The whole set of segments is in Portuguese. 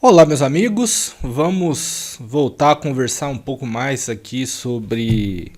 Olá, meus amigos, vamos voltar a conversar um pouco mais aqui sobre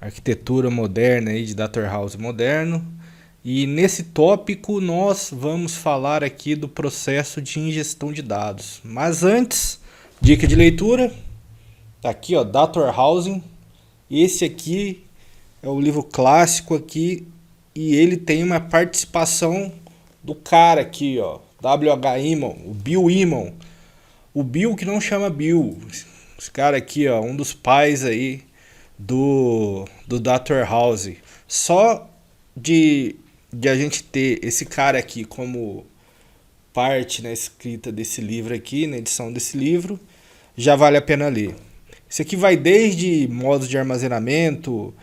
arquitetura moderna aí de Data Warehouse moderno. E nesse tópico nós vamos falar aqui do processo de ingestão de dados. Mas antes, dica de leitura, tá aqui ó, Data Warehousing. Esse aqui é o livro clássico aqui e ele tem uma participação do cara aqui, ó, W.H. Iman, o Bill Iman. O Bill que não chama Bill. Esse cara aqui, ó, um dos pais aí do Data Warehouse. Só de a gente ter esse cara aqui como parte na escrita desse livro aqui, na edição desse livro, já vale a pena ler. Isso aqui vai desde modos de armazenamento,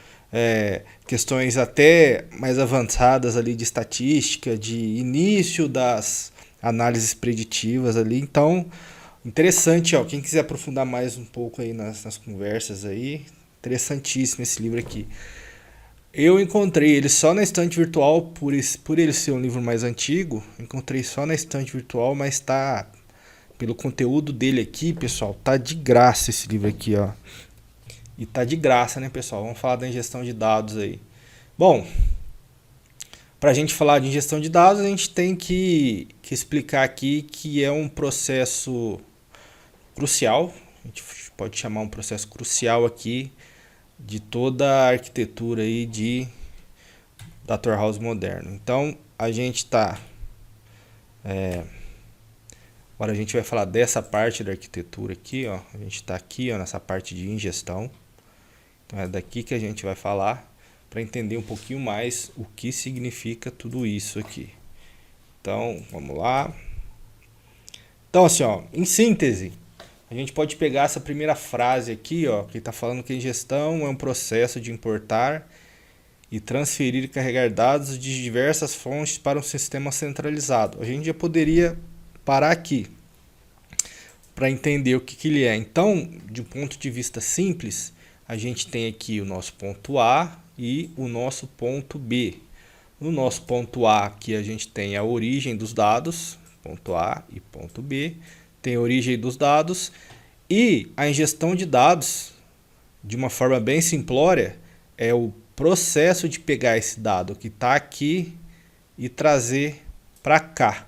questões até mais avançadas ali de estatística, de início das análises preditivas ali. Então, interessante, ó, quem quiser aprofundar mais um pouco aí nas conversas aí, interessantíssimo esse livro aqui. Eu encontrei ele só na estante virtual, por ele ser um livro mais antigo, encontrei só na estante virtual, mas tá, pelo conteúdo dele aqui, pessoal, tá de graça esse livro aqui, ó. E tá de graça, né, pessoal? Vamos falar da ingestão de dados aí. Bom, para a gente falar de ingestão de dados, a gente tem que explicar aqui que é um processo crucial, a gente pode chamar um processo crucial aqui de toda a arquitetura aí de Data Warehouse moderno. Então a gente está, agora a gente vai falar dessa parte da arquitetura aqui, ó. A gente está aqui, ó, nessa parte de ingestão. Então é daqui que a gente vai falar para entender um pouquinho mais o que significa tudo isso aqui. Então vamos lá. Então assim, ó, em síntese, a gente pode pegar essa primeira frase aqui, ó, que está falando que a ingestão é um processo de importar e transferir e carregar dados de diversas fontes para um sistema centralizado. A gente já poderia parar aqui para entender o que ele é. Então, de um ponto de vista simples, a gente tem aqui o nosso ponto A e o nosso ponto B. No nosso ponto A, aqui a gente tem a origem dos dados, ponto A e ponto B. Tem a origem dos dados e a ingestão de dados, de uma forma bem simplória, é o processo de pegar esse dado que está aqui e trazer para cá,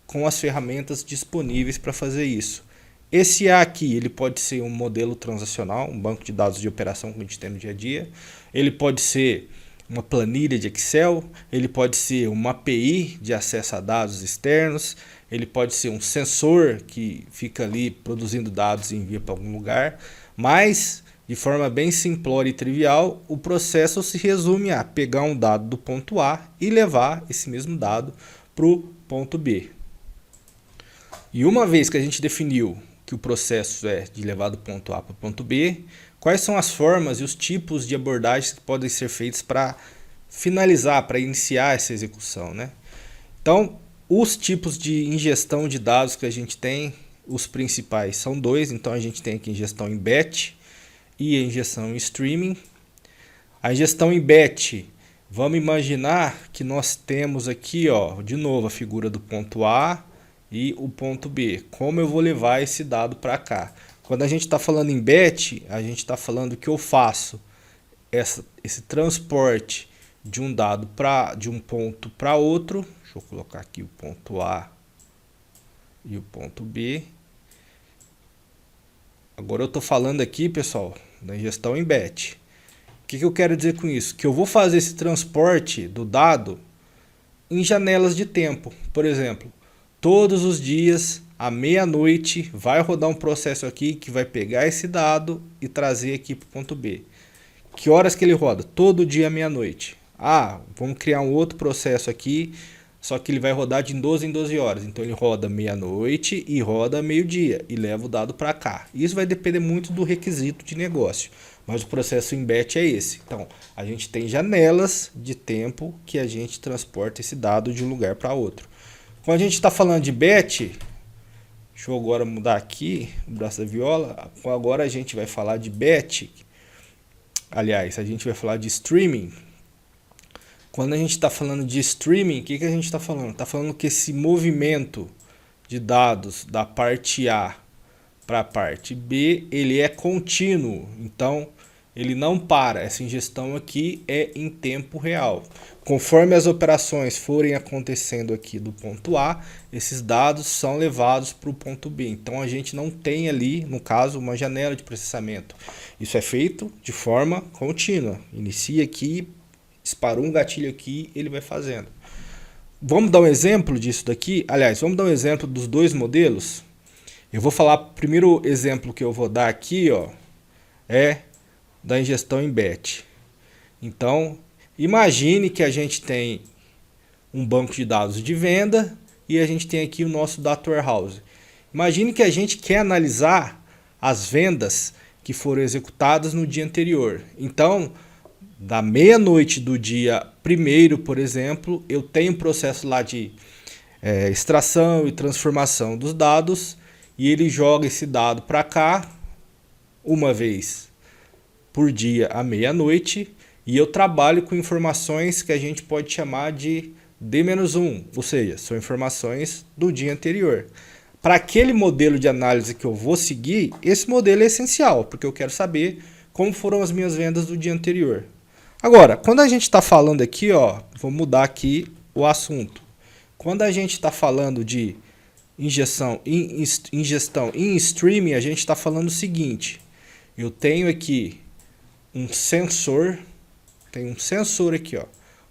com as ferramentas disponíveis para fazer isso. Esse A aqui, ele pode ser um modelo transacional, um banco de dados de operação que a gente tem no dia a dia. Ele pode ser uma planilha de Excel, ele pode ser uma API de acesso a dados externos, ele pode ser um sensor que fica ali produzindo dados e envia para algum lugar, mas de forma bem simplória e trivial, o processo se resume a pegar um dado do ponto A e levar esse mesmo dado para o ponto B. E uma vez que a gente definiu que o processo é de levar do ponto A para o ponto B, quais são as formas e os tipos de abordagens que podem ser feitos para finalizar, para iniciar essa execução, né? Então, os tipos de ingestão de dados que a gente tem, os principais são dois. Então, a gente tem aqui ingestão em batch e a ingestão em streaming. A ingestão em batch, vamos imaginar que nós temos aqui, ó, de novo a figura do ponto A e o ponto B. Como eu vou levar esse dado para cá? Quando a gente está falando em batch, a gente está falando que eu faço esse transporte de um dado de um ponto para outro. Deixa eu colocar aqui o ponto A e o ponto B. Agora eu estou falando aqui, pessoal, da ingestão em batch. O que eu quero dizer com isso? Que eu vou fazer esse transporte do dado em janelas de tempo. Por exemplo, todos os dias, à meia-noite, vai rodar um processo aqui que vai pegar esse dado e trazer aqui para o ponto B. Que horas que ele roda? Todo dia à meia-noite. Ah, vamos criar um outro processo aqui, só que ele vai rodar de 12 em 12 horas. Então ele roda meia-noite e roda meio-dia e leva o dado para cá. Isso vai depender muito do requisito de negócio, mas o processo em batch é esse. Então a gente tem janelas de tempo que a gente transporta esse dado de um lugar para outro. Quando a gente está falando de batch, deixa eu agora mudar aqui o braço da viola. Agora a gente vai falar de batch. Aliás, a gente vai falar de streaming. Quando a gente está falando de streaming, o que a gente está falando? Está falando que esse movimento de dados da parte A para a parte B, ele é contínuo, então ele não para. Essa ingestão aqui é em tempo real. Conforme as operações forem acontecendo aqui do ponto A, esses dados são levados para o ponto B. Então a gente não tem ali, no caso, uma janela de processamento. Isso é feito de forma contínua. Inicia aqui, disparou um gatilho aqui, ele vai fazendo. Vamos dar um exemplo disso daqui? Aliás, vamos dar um exemplo dos dois modelos? Eu vou falar, o primeiro exemplo que eu vou dar aqui, ó, é da ingestão em batch. Então, imagine que a gente tem um banco de dados de venda e a gente tem aqui o nosso data warehouse. Imagine que a gente quer analisar as vendas que foram executadas no dia anterior. Então, da meia-noite do dia 1º, por exemplo, eu tenho um processo lá de extração e transformação dos dados e ele joga esse dado para cá uma vez por dia à meia-noite e eu trabalho com informações que a gente pode chamar de D-1, ou seja, são informações do dia anterior. Para aquele modelo de análise que eu vou seguir, esse modelo é essencial, porque eu quero saber como foram as minhas vendas do dia anterior. Agora, quando a gente está falando aqui, ó, vou mudar aqui o assunto. Quando a gente está falando de ingestão em streaming, a gente está falando o seguinte. Eu tenho aqui um sensor, tem um sensor aqui, ó,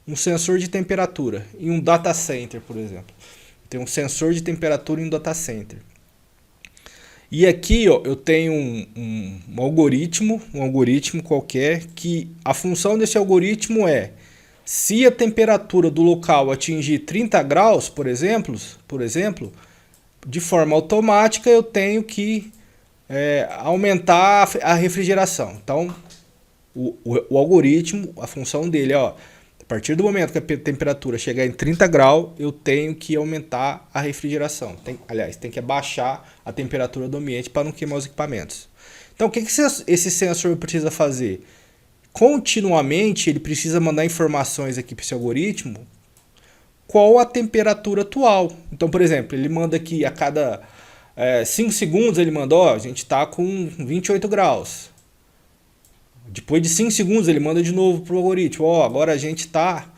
um sensor de temperatura em um data center, por exemplo. Tem um sensor de temperatura em um data center. E aqui, ó, eu tenho um algoritmo qualquer, que a função desse algoritmo é, se a temperatura do local atingir 30 graus, por exemplo, de forma automática eu tenho que aumentar a refrigeração. Então, o algoritmo, a função dele é, ó, a partir do momento que a temperatura chegar em 30 graus, eu tenho que aumentar a refrigeração. Aliás, tem que abaixar a temperatura do ambiente para não queimar os equipamentos. Então, o que esse sensor precisa fazer? Continuamente, ele precisa mandar informações aqui para esse algoritmo qual a temperatura atual. Então, por exemplo, ele manda aqui a cada 5 segundos, ele manda, ó, a gente está com 28 graus. Depois de 5 segundos ele manda de novo para o algoritmo, ó, agora a gente está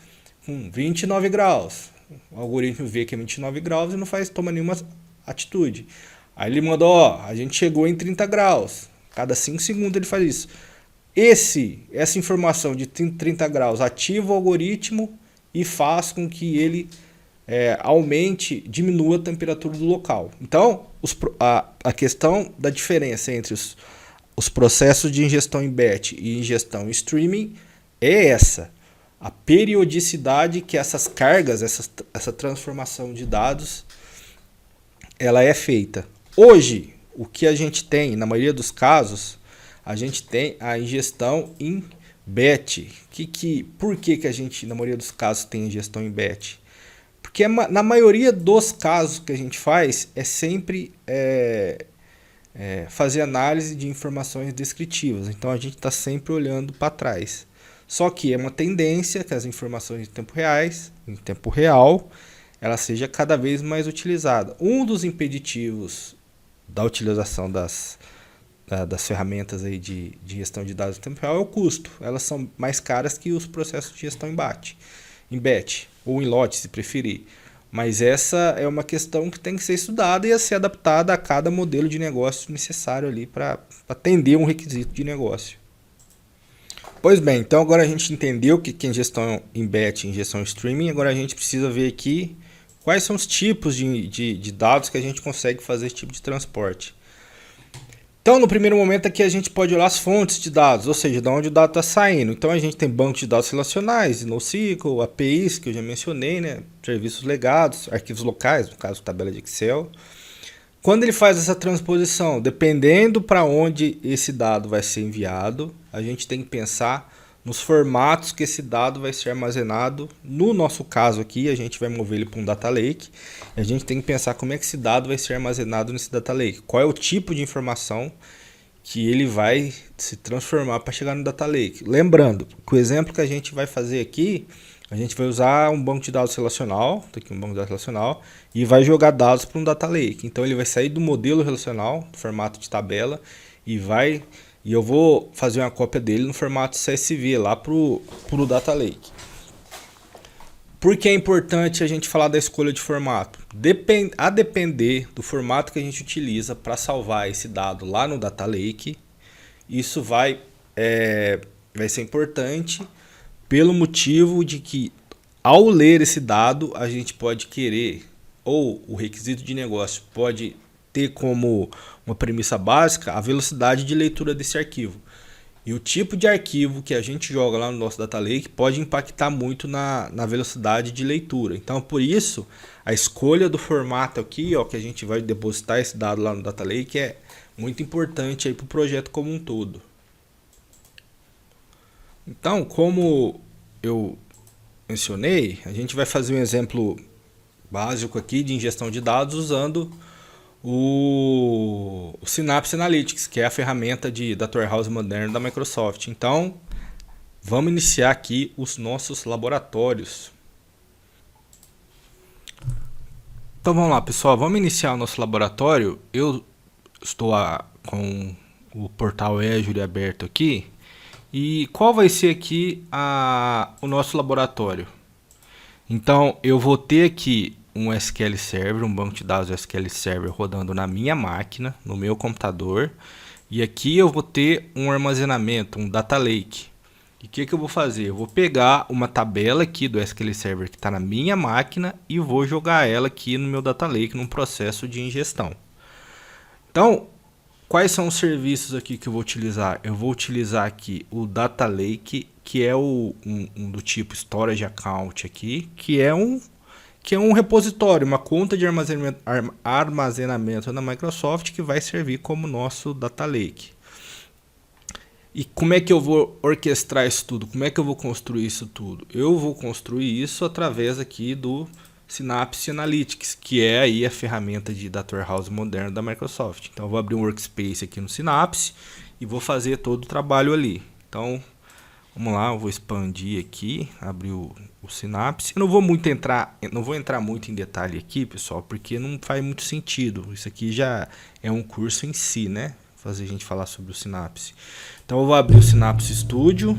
com 29 graus. O algoritmo vê que é 29 graus e não toma nenhuma atitude. Aí ele manda, ó, a gente chegou em 30 graus. Cada 5 segundos ele faz isso. Essa informação de 30 graus ativa o algoritmo e faz com que ele diminua a temperatura do local. Então, a questão da diferença entre os processos de ingestão em batch e ingestão em streaming é essa. A periodicidade que essas cargas, essa transformação de dados, ela é feita. Hoje, o que a gente tem, na maioria dos casos, a gente tem a ingestão em batch. Por que a gente, na maioria dos casos, tem ingestão em batch? Porque na maioria dos casos que a gente faz, é sempre fazer análise de informações descritivas. Então a gente está sempre olhando para trás. Só que é uma tendência que as informações em tempo real, ela seja cada vez mais utilizada. Um dos impeditivos da utilização das ferramentas aí de gestão de dados em tempo real é o custo. Elas são mais caras que os processos de gestão em batch ou em lote, se preferir. Mas essa é uma questão que tem que ser estudada e a ser adaptada a cada modelo de negócio necessário ali para atender um requisito de negócio. Pois bem, então agora a gente entendeu o que é ingestão em batch e ingestão em streaming. Agora a gente precisa ver aqui quais são os tipos de dados que a gente consegue fazer esse tipo de transporte. Então, no primeiro momento aqui a gente pode olhar as fontes de dados, ou seja, de onde o dado está saindo. Então a gente tem banco de dados relacionais, NoSQL, APIs, que eu já mencionei, né? Serviços legados, arquivos locais, no caso tabela de Excel. Quando ele faz essa transposição, dependendo para onde esse dado vai ser enviado, a gente tem que pensar nos formatos que esse dado vai ser armazenado. No nosso caso aqui, a gente vai mover ele para um data lake. E a gente tem que pensar como é que esse dado vai ser armazenado nesse data lake. Qual é o tipo de informação que ele vai se transformar para chegar no data lake. Lembrando que o exemplo que a gente vai fazer aqui, A gente vai usar um banco de dados relacional, tá aqui um banco de dados relacional, e vai jogar dados para um data lake. Então ele vai sair do modelo relacional, do formato de tabela, e eu vou fazer uma cópia dele no formato CSV lá pro data lake. Por que é importante a gente falar da escolha de formato? A depender do formato que a gente utiliza para salvar esse dado lá no data lake, isso vai ser importante pelo motivo de que, ao ler esse dado, a gente pode querer, ou o requisito de negócio pode ter como uma premissa básica a velocidade de leitura desse arquivo. E o tipo de arquivo que a gente joga lá no nosso data lake pode impactar muito na velocidade de leitura. Então, por isso, a escolha do formato aqui, ó, que a gente vai depositar esse dado lá no data lake é muito importante para o projeto como um todo. Então, como eu mencionei, a gente vai fazer um exemplo básico aqui de ingestão de dados usando o Synapse Analytics, que é a ferramenta de Data Warehouse moderno da Microsoft. Então, vamos iniciar aqui os nossos laboratórios. Então vamos lá, pessoal, vamos iniciar o nosso laboratório. Eu estou com o portal Azure aberto aqui. E qual vai ser aqui o nosso laboratório? Então eu vou ter aqui um SQL Server, um banco de dados SQL Server rodando na minha máquina, no meu computador. E aqui eu vou ter um armazenamento, um Data Lake. E o que eu vou fazer? Eu vou pegar uma tabela aqui do SQL Server que está na minha máquina e vou jogar ela aqui no meu Data Lake, num processo de ingestão. Então, quais são os serviços aqui que eu vou utilizar? Eu vou utilizar aqui o Data Lake, que é um do tipo Storage Account aqui, que é um repositório, uma conta de armazenamento da Microsoft que vai servir como nosso Data Lake. E como é que eu vou orquestrar isso tudo? Como é que eu vou construir isso tudo? Eu vou construir isso através aqui do Synapse Analytics, que é aí a ferramenta de Data Warehouse moderno da Microsoft. Então eu vou abrir um workspace aqui no Synapse e vou fazer todo o trabalho ali. Então vamos lá, eu vou expandir aqui, abrir o Synapse. Eu não vou entrar muito em detalhe aqui, pessoal, porque não faz muito sentido. Isso aqui já é um curso em si, né? Fazer a gente falar sobre o Synapse. Então eu vou abrir o Synapse Studio.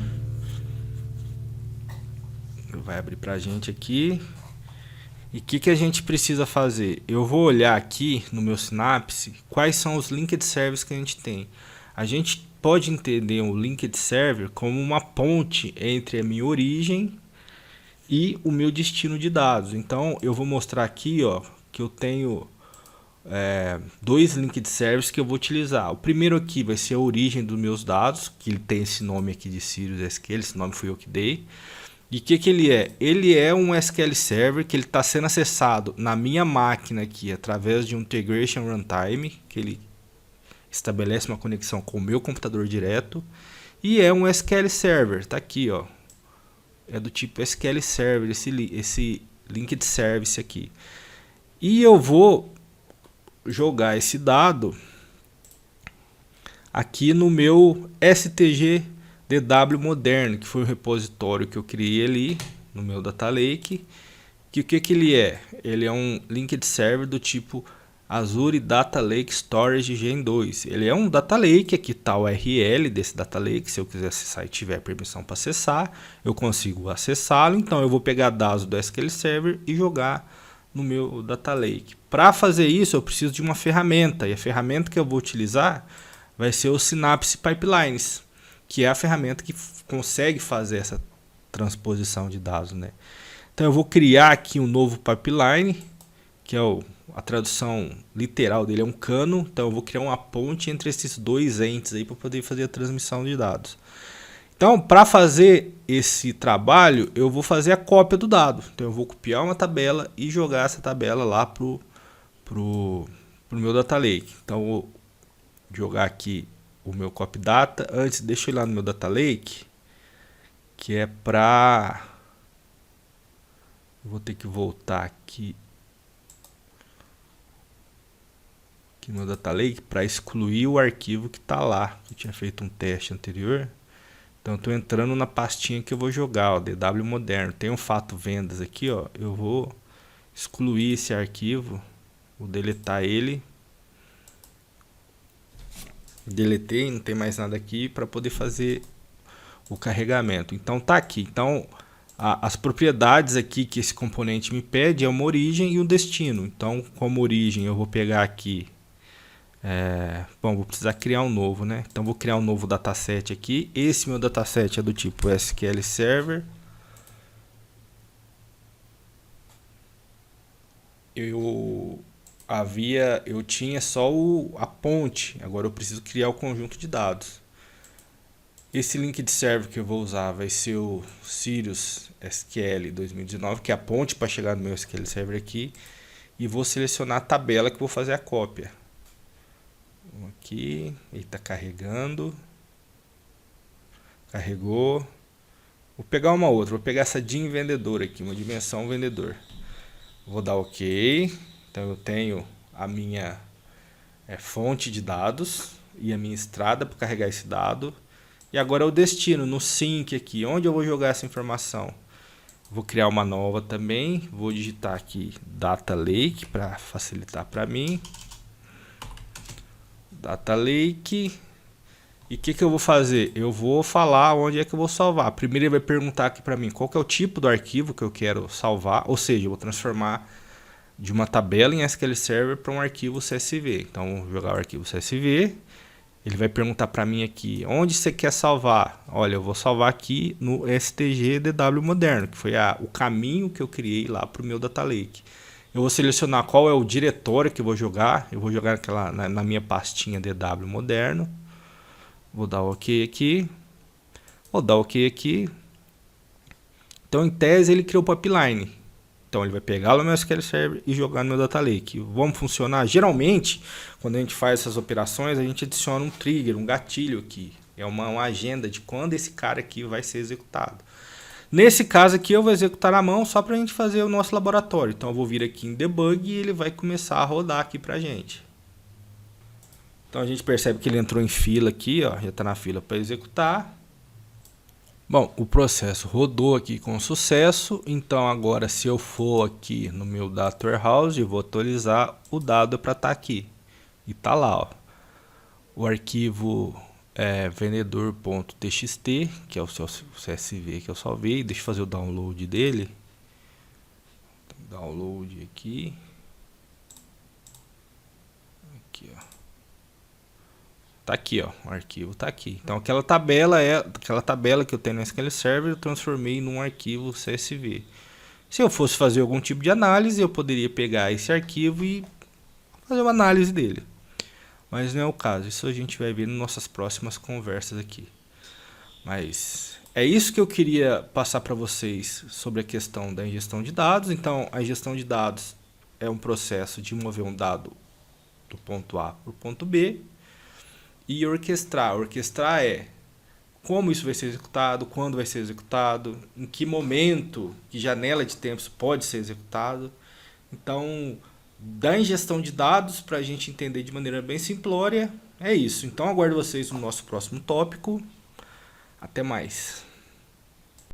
Vai abrir pra gente aqui. E o que a gente precisa fazer? Eu vou olhar aqui no meu Synapse quais são os linked servers que a gente tem. A gente pode entender o linked server como uma ponte entre a minha origem e o meu destino de dados. Então eu vou mostrar aqui, ó, que eu tenho dois linked servers que eu vou utilizar. O primeiro aqui vai ser a origem dos meus dados, que ele tem esse nome aqui de Sirius SQL, esse nome fui eu que dei. E o que ele é? Ele é um SQL Server que ele está sendo acessado na minha máquina aqui através de um Integration Runtime, que ele estabelece uma conexão com o meu computador direto. E é um SQL Server, está aqui, ó. É do tipo SQL Server, esse Linked Service aqui. E eu vou jogar esse dado aqui no meu STG-DW moderno, que foi o repositório que eu criei ali no meu Data Lake. Que o que ele é? Ele é um linked server do tipo Azure Data Lake Storage Gen 2. Ele é um Data Lake, aqui está o URL desse Data Lake. Se eu quiser acessar e tiver permissão para acessar, eu consigo acessá-lo. Então eu vou pegar dados do SQL Server e jogar no meu Data Lake. Para fazer isso, eu preciso de uma ferramenta. E a ferramenta que eu vou utilizar vai ser o Synapse Pipelines, que é a ferramenta que consegue fazer essa transposição de dados, né? Então eu vou criar aqui um novo pipeline, que é a tradução literal dele é um cano. Então eu vou criar uma ponte entre esses dois entes aí para poder fazer a transmissão de dados. Então, para fazer esse trabalho, eu vou fazer a cópia do dado. Então eu vou copiar uma tabela e jogar essa tabela lá pro meu Data Lake. Então eu vou jogar aqui o meu copy data. Antes, deixa eu ir lá no meu Data Lake, que é para... Vou ter que voltar aqui no meu Data Lake para excluir o arquivo que está lá. Eu tinha feito um teste anterior. Então, estou entrando na pastinha que eu vou jogar, ó, DW Moderno. Tem um fato vendas aqui, ó. Eu vou excluir esse arquivo, vou deletar ele. Deletei, não tem mais nada aqui para poder fazer o carregamento. Então tá aqui. Então as propriedades aqui que esse componente me pede é uma origem e um destino. Então, como origem, eu vou pegar aqui. Bom, vou precisar criar um novo, né? Então vou criar um novo dataset aqui. Esse meu dataset é do tipo SQL Server. Eu tinha só a ponte. Agora eu preciso criar o conjunto de dados. Esse link de server que eu vou usar vai ser o Sirius SQL 2019, que é a ponte para chegar no meu SQL Server aqui. E vou selecionar a tabela que eu vou fazer a cópia. Aqui, ele está carregando. Carregou. Vou pegar uma outra, vou pegar essa DIM vendedor aqui, uma dimensão vendedor. Vou dar OK. Então eu tenho a minha fonte de dados e a minha estrada para carregar esse dado. E agora é o destino, no sync aqui, onde eu vou jogar essa informação. Vou criar uma nova também, vou digitar aqui Data Lake para facilitar para mim. Data Lake. E o que eu vou fazer? Eu vou falar onde é que eu vou salvar. Primeiro ele vai perguntar aqui para mim qual que é o tipo do arquivo que eu quero salvar. Ou seja, eu vou transformar de uma tabela em SQL Server para um arquivo CSV. Então, vou jogar o arquivo CSV. Ele vai perguntar para mim aqui, onde você quer salvar? Olha, eu vou salvar aqui no STG DW Moderno, que foi o caminho que eu criei lá para o meu Data Lake. Eu vou selecionar qual é o diretório que eu vou jogar. Eu vou jogar na minha pastinha DW Moderno. Vou dar OK aqui. Vou dar OK aqui. Então, em tese, ele criou o pipeline. Então, ele vai pegar o meu SQL Server e jogar no meu Data Lake. Vamos funcionar? Geralmente, quando a gente faz essas operações, a gente adiciona um trigger, um gatilho aqui. É uma agenda de quando esse cara aqui vai ser executado. Nesse caso aqui, eu vou executar na mão só para a gente fazer o nosso laboratório. Então, eu vou vir aqui em Debug e ele vai começar a rodar aqui para a gente. Então, a gente percebe que ele entrou em fila aqui, ó, já está na fila para executar. Bom, o processo rodou aqui com sucesso, então agora se eu for aqui no meu Data Warehouse, eu vou atualizar o dado para estar aqui. E está lá, ó, o arquivo vendedor.txt, que é o seu CSV que eu salvei. Deixa eu fazer o download dele. Download aqui. Aqui, ó. Tá aqui, ó, o arquivo tá aqui. Então aquela tabela que eu tenho no SQL Server, eu transformei num arquivo CSV. Se eu fosse fazer algum tipo de análise, eu poderia pegar esse arquivo e fazer uma análise dele. Mas não é o caso, isso a gente vai ver nas nossas próximas conversas aqui. Mas é isso que eu queria passar para vocês sobre a questão da ingestão de dados. Então, a ingestão de dados é um processo de mover um dado do ponto A para o ponto B. E orquestrar. Orquestrar é como isso vai ser executado, quando vai ser executado, em que momento, que janela de tempo pode ser executado. Então, da ingestão de dados, para a gente entender de maneira bem simplória, é isso. Então, aguardo vocês no nosso próximo tópico. Até mais.